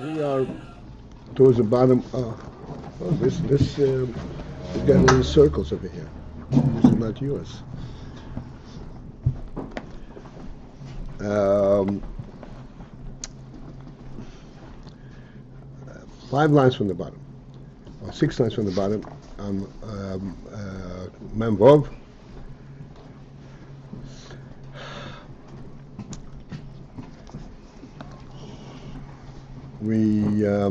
We are towards the bottom. This is getting in circles over here. This is not yours. Um, 5 lines from the bottom, or 6 lines from the bottom. Mem Vov. We are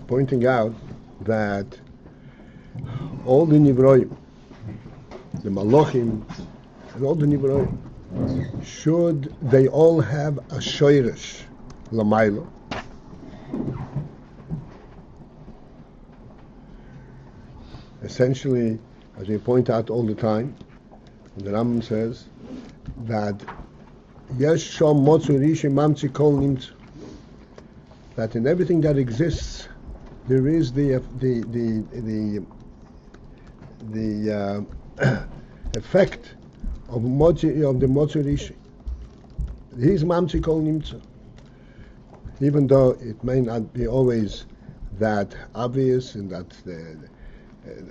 pointing out that all the Nivroim, the Malachim, and all the Nivroim, should they all have a shoyresh lamaylo, essentially, as we point out all the time, the Rambam says that yesh shom motzu rishi mamtzi kol nimtzu, that in everything that exists there is the effect of the motzu rishi. He's mamtzi kol nimtzu, even though it may not be always that obvious and that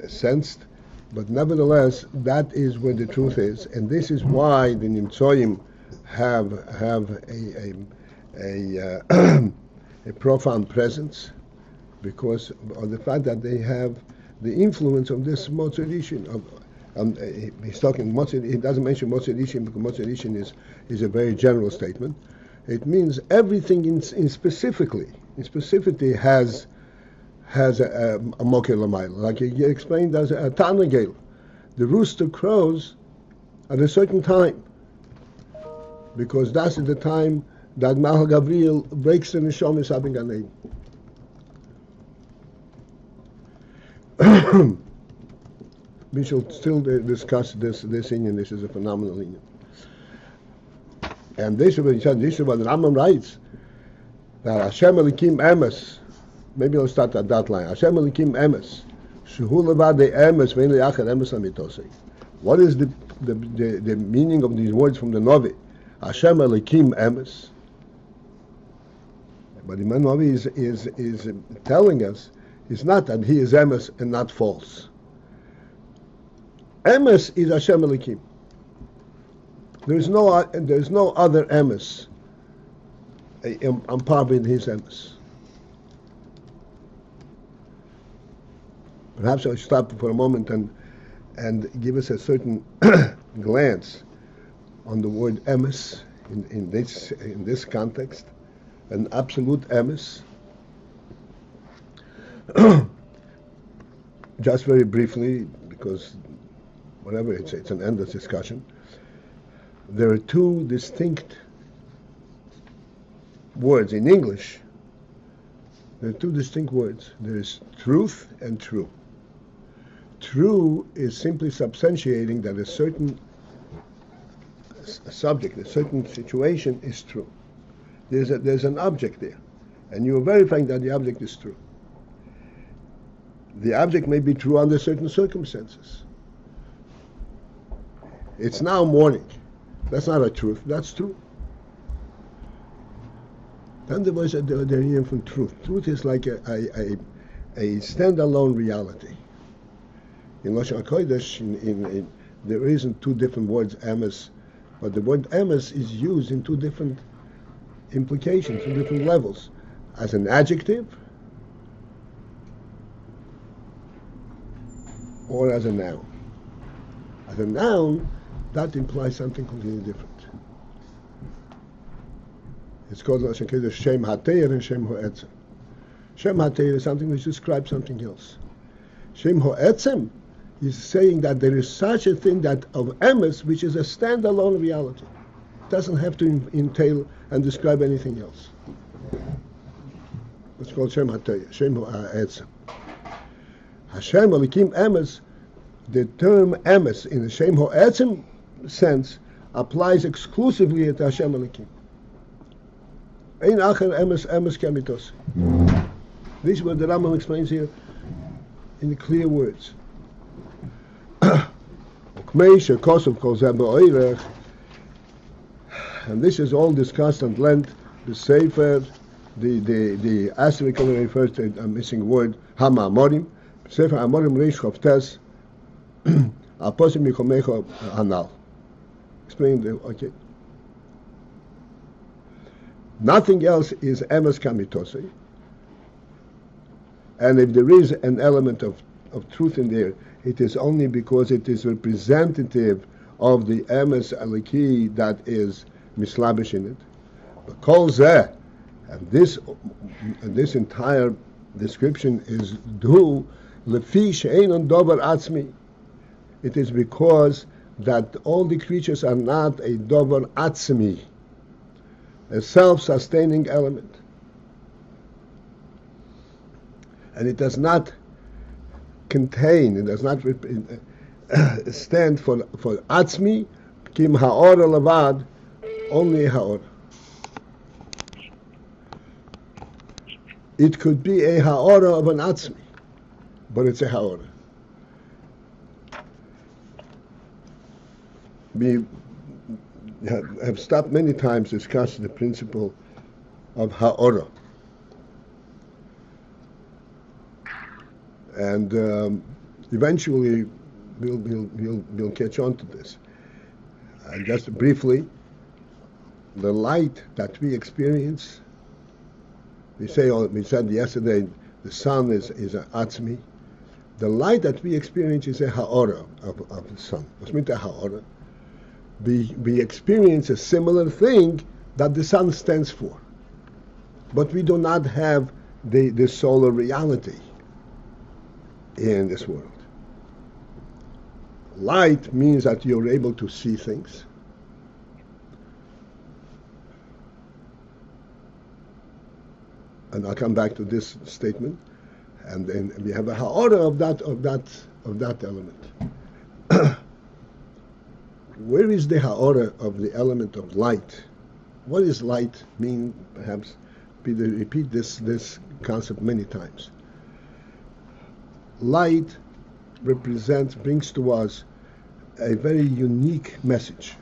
sensed. But nevertheless, that is where the truth is, and this is why the Nimtzoyim have a profound presence, because of the fact that they have the influence of this Motzer Rishon. He's talking Motzer. He doesn't mention Motzer Rishon because Motzer Rishon is a very general statement. It means everything in specifically has a moker lamayla. Like you explained, as a tanagel. The rooster crows at a certain time, because that's the time that Malach Gabriel breaks the neshamis having a name. We shall still discuss this Inyan. This is a phenomenal Inyan. And this is what the Rambam writes, that Hashem Elikim Emes. Maybe I'll start at that line. Hashem Elikim Emes. Shehu levad emes ve'en le'achad emes lamitosei. What is the meaning of these words from the Novi? Hashem Elikim Emes. But the Novi is telling us it's not that he is Emes and not false. Emes is Hashem Elikim. There's no other Emes on par with his Emes. Perhaps I'll stop for a moment and give us a certain glance on the word emes in this context, an absolute emes. Just very briefly, because whatever it's an endless discussion. There are 2 distinct words in English. There are 2 distinct words. There is truth and true. True is simply substantiating that a certain subject, a certain situation is true. There's an object there, and you are verifying that the object is true. The object may be true under certain circumstances. It's now morning. That's not a truth. That's true. Then there was they're hearing from truth. Truth is like a standalone reality. In Lashon HaKodesh, there isn't 2 different words, emes, but the word emes is used in 2 different implications, 2 different levels, as an adjective or as a noun. As a noun, that implies something completely different. It's called Lashon HaKodesh Shem HaTeir and Shem HaEtzem. Shem HaTeir is something which describes something else. Shem HaEtzem is saying that there is such a thing that of emes, which is a standalone reality. It doesn't have to entail and describe anything else. It's called Shem HaTeir, Shem HaEtzem. Hashem Elikim Emes, the term emes in the Shem HaEtzem sense applies exclusively to Hashem Elikim. Ein acher emes kemitos. This is what the Rambam explains here in clear words. And this is all discussed at length. The Sefer, the asterisk only refers to a missing word, Hamamorim. Sefer Amorim Reish Chavtes, Aposim Yikomecho Hanal. Explain okay. Nothing else is emes kamitose. And if there is an element of truth in there, it is only because it is representative of the emes aliki that is mislabish in it. But kol zeh, and this entire description is du lefi she'enon dover atzmi. It is because that all the creatures are not a dover atzmi, a self-sustaining element. And it does not contain, it does not stand for atzmi, kim ha'ora levad, only ha'ora. It could be a ha'ora of an atzmi, but it's a ha'ora. We have stopped many times discussing the principle of ha'ora. And eventually we'll catch on to this. And just briefly, the light that we experience, we said yesterday, the sun is an atzmi. The light that we experience is a ha'ora of the sun. What's meant a ha'ora? We experience a similar thing that the sun stands for. But we do not have the solar reality in this world. Light means that you're able to see things. And I'll come back to this statement. And then we have a ha'ora of that element. Where is the ha'ora of the element of light? What does light mean? Perhaps Peter repeat this concept many times. Light brings to us a very unique message.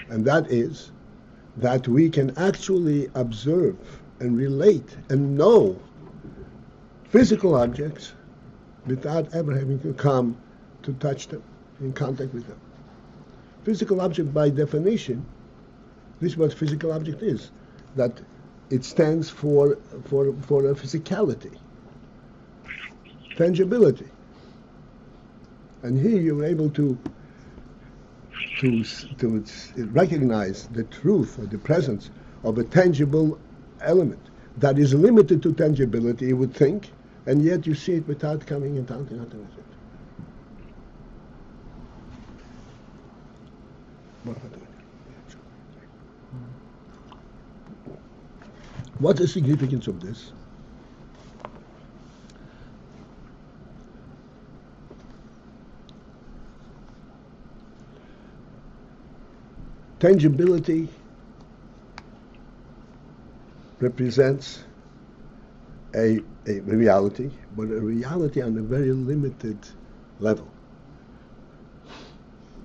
And that is that we can actually observe and relate and know physical objects without ever having to come to touch them, in contact with them. Physical object, by definition, this is what physical object is, that it stands for a physicality, tangibility. And here you're able to recognize the truth or the presence of a tangible element that is limited to tangibility, you would think, and yet you see it without coming in contact with it. What's the significance of this? Tangibility represents a reality, but a reality on a very limited level,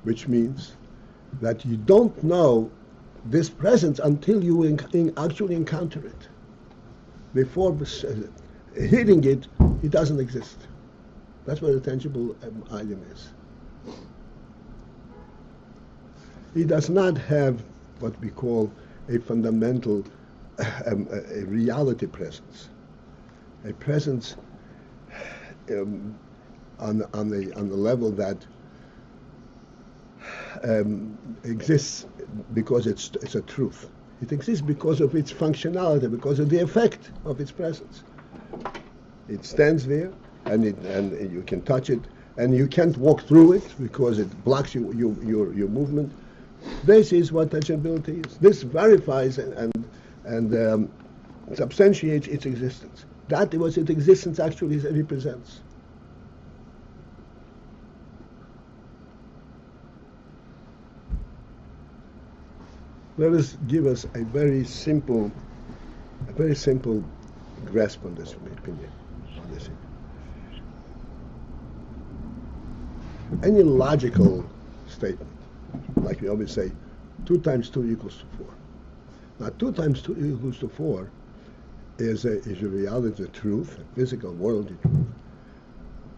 which means that you don't know this presence until you actually encounter it. Before hitting it, it doesn't exist. That's what a tangible item is. It does not have what we call a fundamental a reality presence, a presence on the level that exists because it's a truth. It exists because of its functionality, because of the effect of its presence. It stands there, and you can touch it, and you can't walk through it because it blocks your movement. This is what tangibility is. This verifies and substantiates its existence. That is what its existence actually represents. Let us give us a very simple grasp on this opinion. On this. any logical statement, like we always say, 2 times 2 equals to 4. Now, 2 times 2 equals to 4 is a reality, a truth, a physical, worldly truth.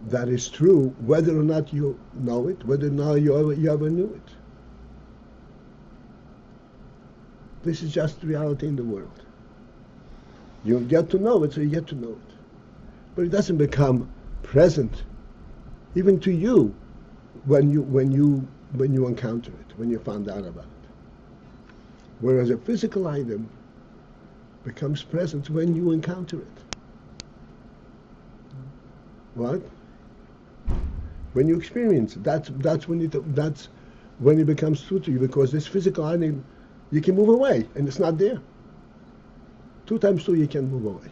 That is true whether or not you know it, whether or not you ever knew it. This is just reality in the world. You get to know it, so you get to know it. But it doesn't become present, even to you, when you encounter it, when you found out about it. Whereas a physical item becomes present when you encounter it. What? When you experience it, that's when it becomes true to you, because this physical item, you can move away and it's not there. 2 times 2 you can move away.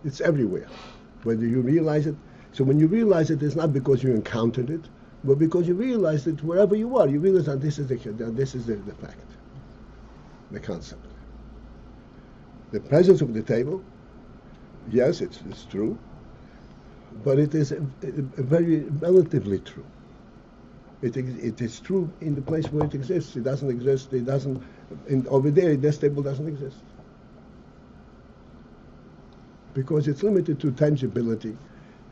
It's everywhere, whether you realize it. So when you realize it, it's not because you encountered it, but because you realize it wherever you are. You realize that this is the fact, the concept. The presence of the table, yes, it's true, but it is a very relatively true. It is true in the place where it exists. It doesn't exist. It doesn't. Over there, this table doesn't exist because it's limited to tangibility,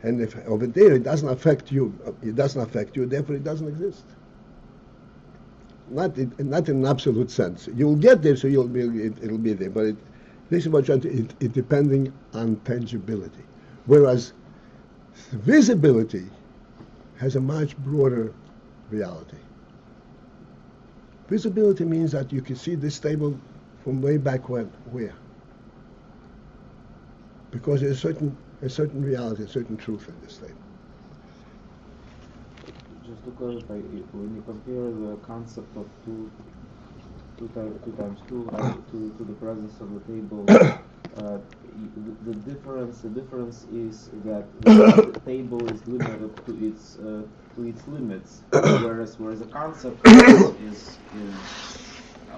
and if over there it doesn't affect you, therefore it doesn't exist. Not in an absolute sense. You'll get there, so it'll be there. But this is what it depending on tangibility, whereas visibility has a much broader reality. Visibility means that you can see this table from way back when, where? Because there's a certain reality, a certain truth in this table. Just to clarify, when you compare the concept of two times two to the presence of the table, the difference is that the table is limited to its limits, whereas the concept is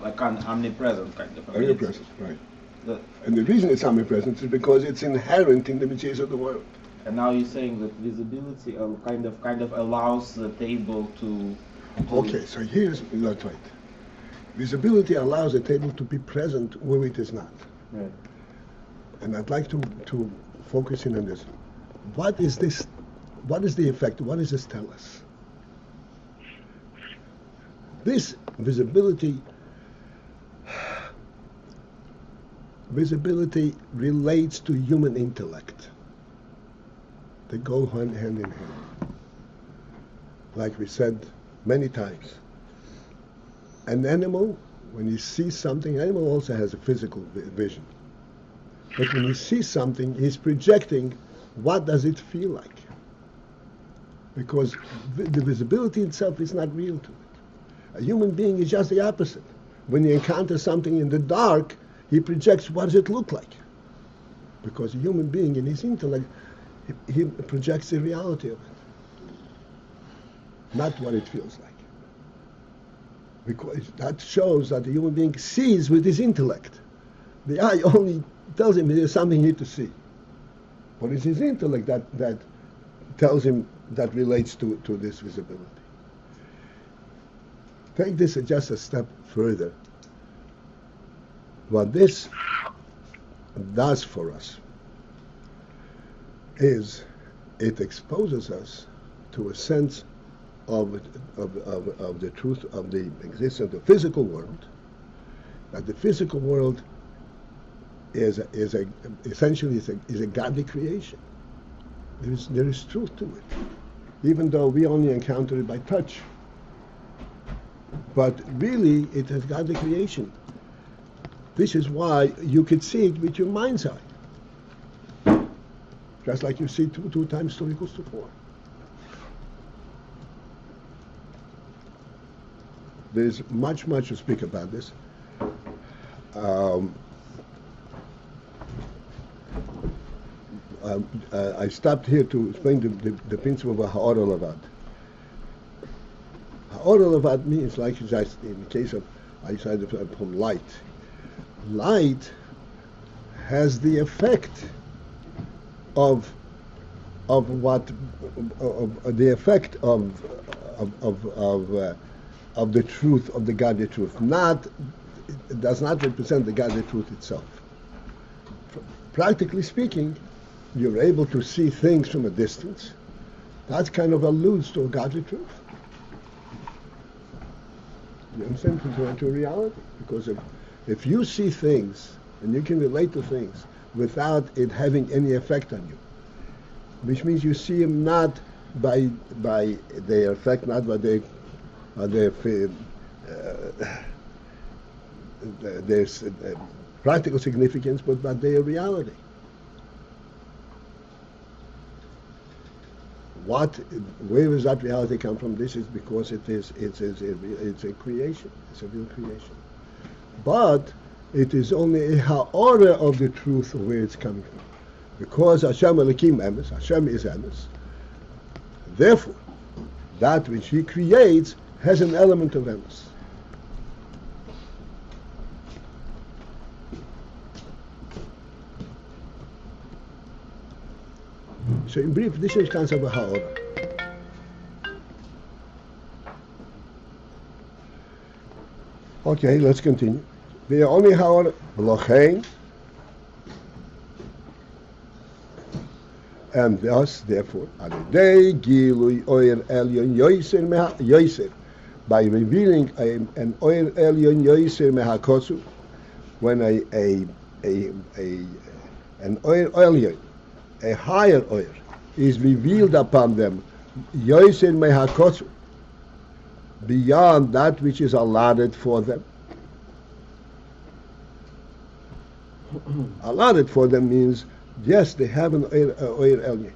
like omnipresent kind of. Omnipresent, right. And the reason it's omnipresent is because it's inherent in the materials of the world. And now you're saying that visibility kind of allows the table to. Okay, so here's not right. Visibility allows the table to be present where it is not. Right. And I'd like to focus in on this. What is this? What is the effect? What does this tell us? This visibility relates to human intellect. They go hand in hand. Like we said many times. An animal, when he sees something, an animal also has a physical vision. But when he sees something, he's projecting what does it feel like. Because the visibility itself is not real to it. A human being is just the opposite. When he encounters something in the dark, he projects what does it look like. Because a human being in his intellect, he projects the reality of it. Not what it feels like. Because that shows that the human being sees with his intellect. The eye only tells him there's something here to see. But it's his intellect that tells him, that relates to this visibility. Take this just a step further. What this does for us is it exposes us to a sense of the truth of the existence of the physical world, that the physical world is essentially a godly creation. There is truth to it, even though we only encounter it by touch. But really, it has godly creation. This is why you could see it with your mind's eye, just like you see 2 times 2 equals to 4. There's much to speak about this. I stopped here to explain the principle of ha'or levad. Ha'or levad means, like just in the case of, I said from light. Light has the effect of of what of the effect of the truth of the godly truth. Not it does not represent the godly truth itself. Practically speaking, you're able to see things from a distance. That kind of alludes to a godly truth. You understand? To a reality. Because if you see things and you can relate to things without it having any effect on you, which means you see them not by their effect, not by their practical significance, but by their reality. Where does that reality come from? This is because it's a creation. It's a real creation. But it is only a ha'ora of the truth of where it's coming from. Because Hashem Elokim emes, Hashem is emes. Therefore, that which He creates has an element of emes. So in brief, this is concept of ha'ora. Okay, let's continue. The only ha'ora, v'lochein, and thus, therefore, alidei gilui oyer elyon yoser, by revealing an oyer elyon yoser mehakotsu, when an oyer elyon, a higher oyer, is revealed upon them, yoser mehakotsu, beyond that which is allotted for them. Allotted for them means, yes, they have an oyer elyon.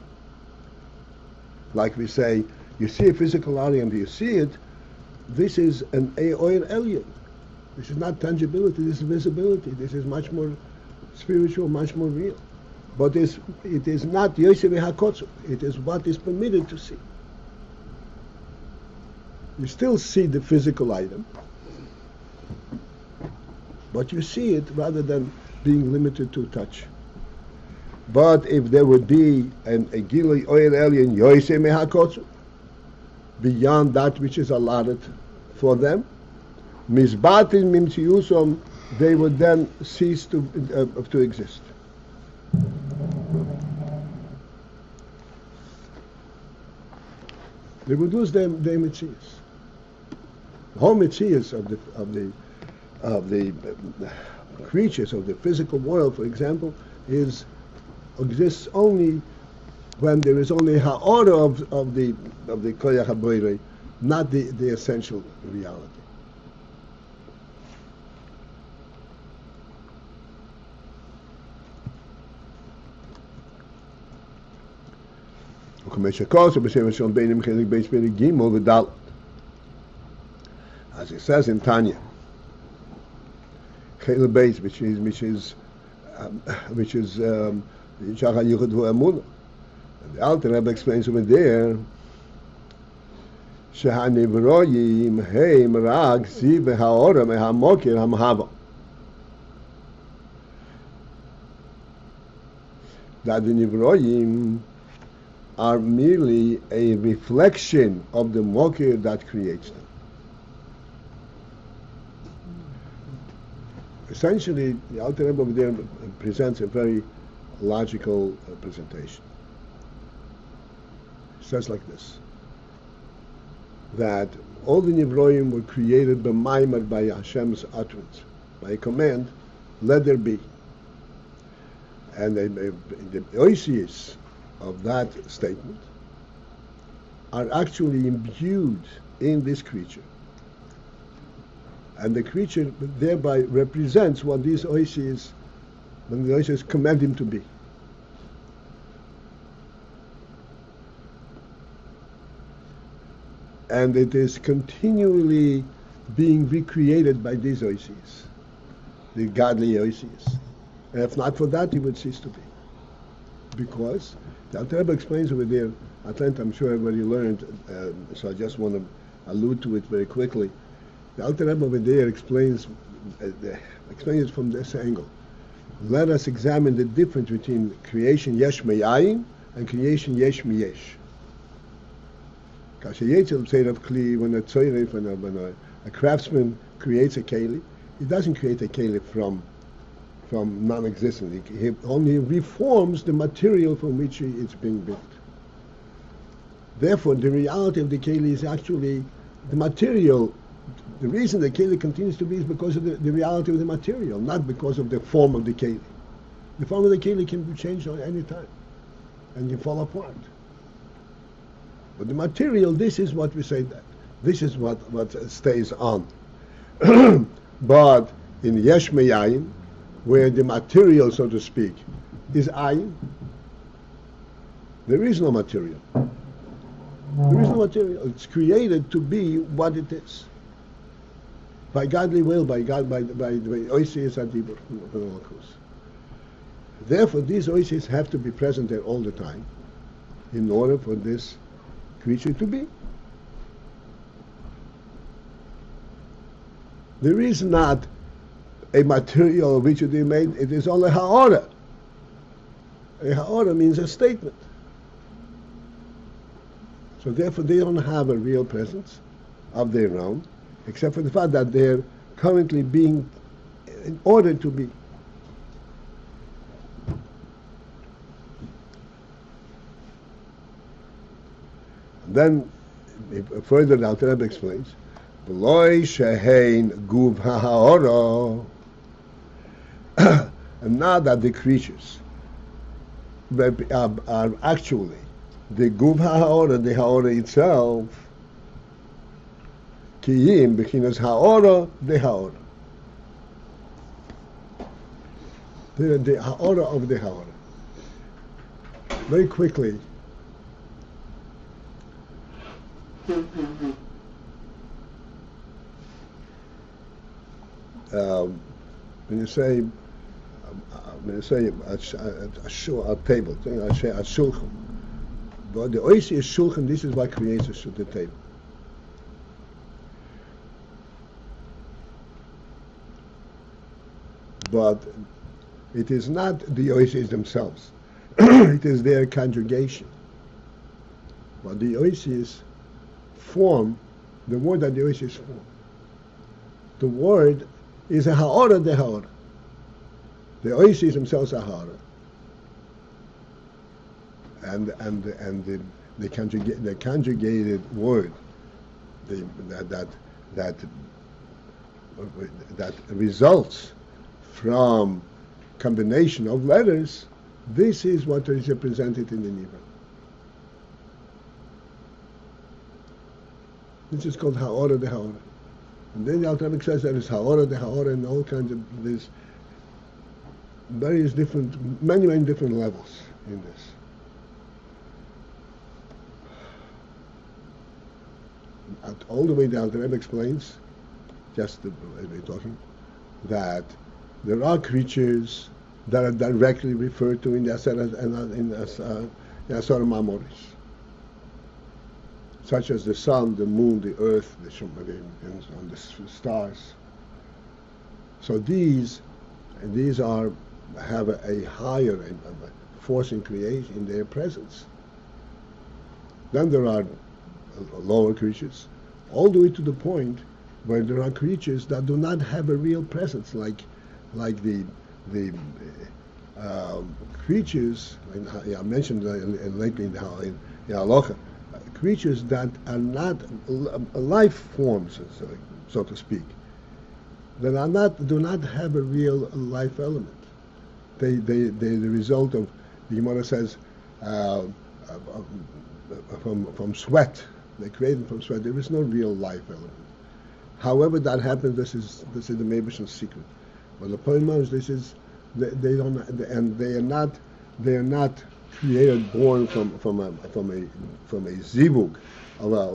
Like we say, you see a physical alien, do you see it? This is an oyer elyon. This is not tangibility, this is visibility. This is much more spiritual, much more real. But it is not yoser mehakotsu. It is what is permitted to see. You still see the physical item, but you see it rather than being limited to touch. But if there would be a gilui oyer elyon yoser mehakotsu, beyond that which is allotted for them, mizbatin mimtziusom, they would then cease to exist. They would lose their mitzias. The whole mitzias of the creatures of the physical world, for example, exists only when there is only ha'ora of the koyach haboirei, not the essential reality. As it says in Tanya, Beis, which is Shachar Yichud Emunah. The Alter Rebbe explains over there, Shehanivroyim heim rag si v'haora mehamokir hamhava. That the Nivroyim are merely a reflection of the mokir that creates them. Essentially, the Alter Rebbe over there presents a very logical presentation. It says like this, that all the Nivroim were created b'maimer, by Hashem's utterance, by a command, let there be. And the oisius of that statement are actually imbued in this creature. And the creature thereby represents what these oisius, when the oisius command him to be. And it is continually being recreated by these oisius, the godly oisius. And if not for that, he would cease to be. Because the Alter Rebbe explains over there, at length I'm sure everybody learned, so I just want to allude to it very quickly. The Alter Rebbe over there explains it from this angle. Let us examine the difference between creation yesh me'ayin and creation yesh mi yesh. Kasher yetzel tzeiv kli, when a craftsman creates a keli, he doesn't create a keli from non-existent. He only reforms the material from which it's being built. Therefore, the reality of the keli is actually the material. The reason the keli continues to be is because of the reality of the material, not because of the form of the keli. The form of the keli can be changed at any time and can fall apart. But the material, this is what we say that. This is what stays on. But in Yesh Me'ayin, where the material, so to speak, is Ayin, there is no material. There is no material. It's created to be what it is. By godly will, by Oisius Adibur. Therefore, these Oisius have to be present there all the time in order for this creature to be. There is not a material of which it is made, it is only ha'ora. A ha'ora means a statement. So therefore they don't have a real presence of their own, except for the fact that they're currently being in order to be. And then further the Alter Rebbe explains, V'loi shehein guv ha'ora, and now that the creatures are actually the guv ha'ora, the ha'ora itself, kiyim b'chinas ha'ora, the ha'ora. The ha'ora of the ha'ora. Very quickly, when you say a table, I say a shulchan. But the oisi is shulchan. This is what creates the table. But it is not the oisis themselves. It is their conjugation. But the oisis form, the word that the oisis form. The word is a ha'ora de ha'ora. The oisis themselves are ha'ora. And the conjugated word that results from combination of letters, this is what is represented in the Nivra. This is called ha'ora de ha'ora. And then the Alter Rebbe says there is ha'ora de ha'ora and all kinds of this various different, many different levels in this. All the way the Alter Rebbe explains, just as we're talking, that there are creatures that are directly referred to in the Aseret and in Asar Mamoris, such as the sun, the moon, the earth, and the stars. So these have a higher force in creation in their presence. Then there are lower creatures, all the way to the point where there are creatures that do not have a real presence, like the creatures I mentioned lately in Halacha, creatures that are not life forms, so to speak, that do not have a real life element. They the result of, the Gemara says, from sweat. They created from sweat. There is no real life element. However that happens, this is the Meibushan's secret. But the point is, this is they don't, and they are not created, born from a zivug of a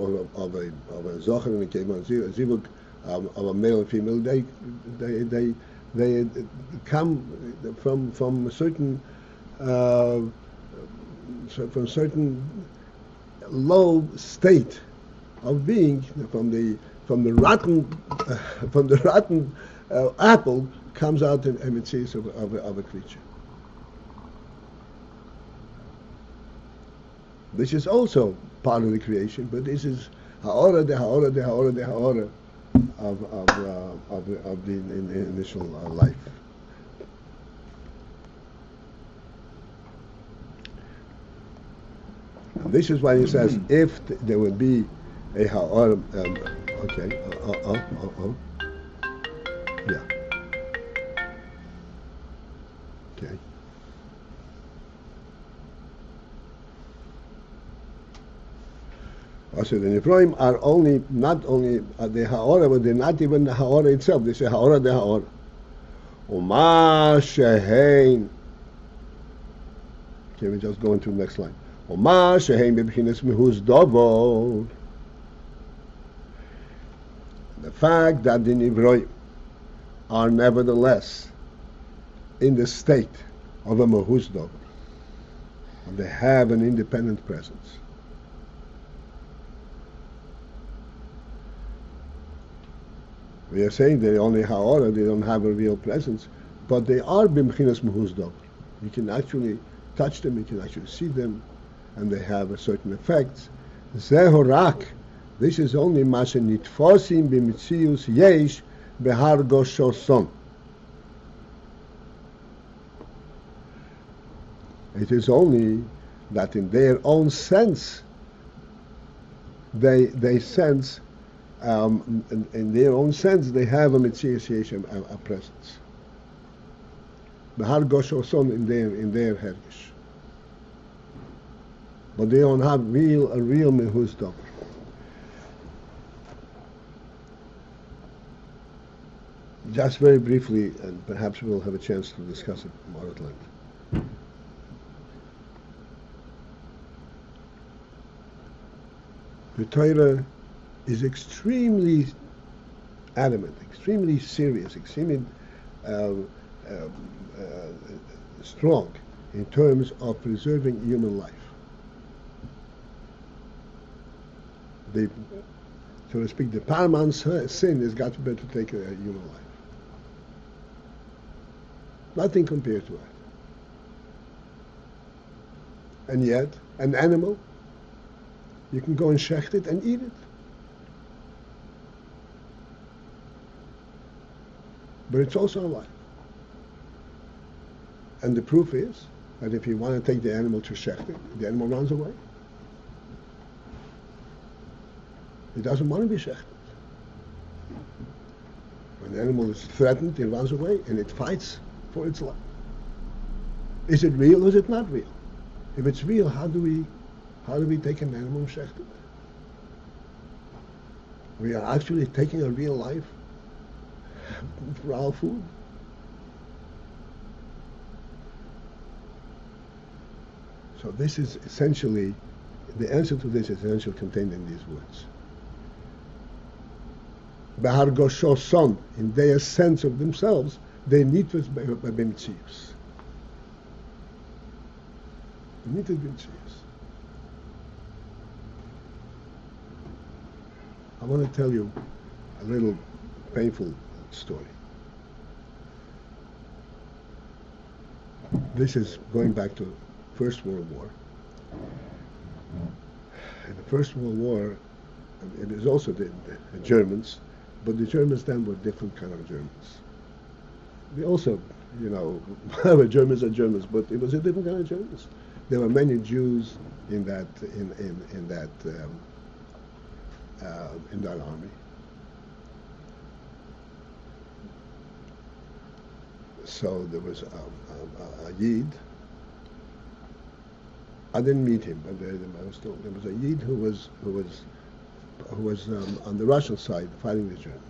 zocher and a kevan, zivug of a male and female. They come from certain low state of being, from the rotten apple comes out an emetzius of a creature. This is also part of the creation, but this is ha'ora de ha'ora de ha'ora de ha'ora of the initial life. And this is why he says, if there would be a ha'ora, okay, yeah, okay. Also, the Nifroim are not only the ha'ora, but they're not even the ha'ora itself. They say ha'ora de ha'ora. Oma shehein. Okay, we just go into the next line. Oma shehein bebchinas mehuz dovod. The fact that the Nifroim are nevertheless in the state of a mehuz dovod. They have an independent presence. We are saying they only ha'ora, they don't have a real presence, but they are b'mchinas mehuz dover. You can actually touch them, you can actually see them, and they have a certain effect. Zehorak, this is only mashe nitfosim b'mitzius yesh behar goshoson. It is only that in their own sense, they sense. In their own sense, they have a Metzias Yesh, a presence. Behar Gosh Oson in their Hergish. But they don't have a real Mehuz Dover. Just very briefly, and perhaps we'll have a chance to discuss it more at length. The Torah is extremely adamant, extremely serious, extremely strong in terms of preserving human life. So to speak, the paramount sin has got to be to take a human life. Nothing compared to it. And yet, an animal, you can go and shecht it and eat it. But it's also alive. And the proof is that if you want to take the animal to shecht it, the animal runs away. It doesn't want to be shechted. When the animal is threatened, it runs away and it fights for its life. Is it real or is it not real? If it's real, how do we take an animal and shecht it? We are actually taking a real life for our food. So this is essentially, the answer to this is essentially contained in these words. Behar Gosho Son, in their sense of themselves, they need to be b'mitzius. They need to be b'mitzius. I want to tell you a little painful story. This is going back to First World War. In the First World War, it is also the Germans, but the Germans then were different kind of Germans. They also, Germans are Germans, but it was a different kind of Germans. There were many Jews in that army. So there was a Yid. I didn't meet him, but there was a Yid who was on the Russian side fighting the Germans.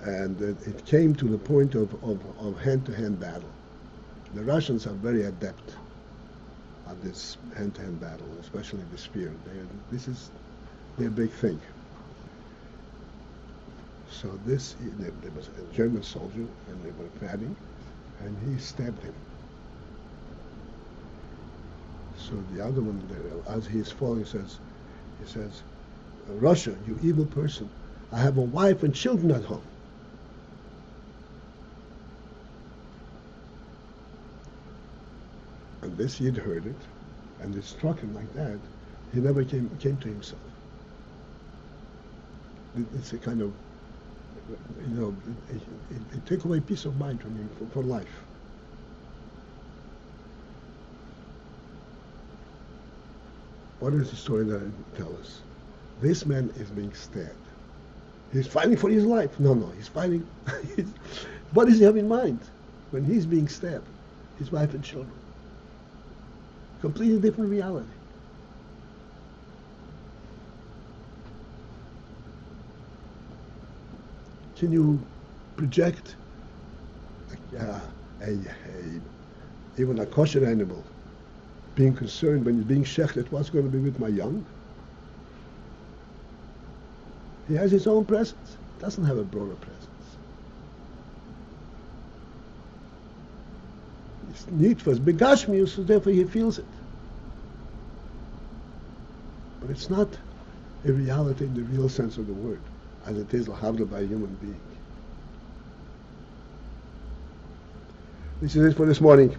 And it came to the point of hand-to-hand battle. The Russians are very adept at this hand-to-hand battle, especially the spear. This is their big thing. So there was a German soldier, and they were fighting, and he stabbed him. So the other one, as he's falling, he says, Russia, you evil person, I have a wife and children at home. And this Yid heard it, and it struck him like that. He never came to himself. It's a kind of, it took away peace of mind from him for life. What does the story tell us? This man is being stabbed. He's fighting for his life. No, he's fighting. What does he have in mind when he's being stabbed? His wife and children. Completely different reality. Can you project even a kosher animal being concerned when he's being shechted, what's going to be with my young? He has his own presence. Doesn't have a broader presence. His need for begashmius, so therefore he feels it. But it's not a reality in the real sense of the word, as it is lahavla by a human being. This is it for this morning.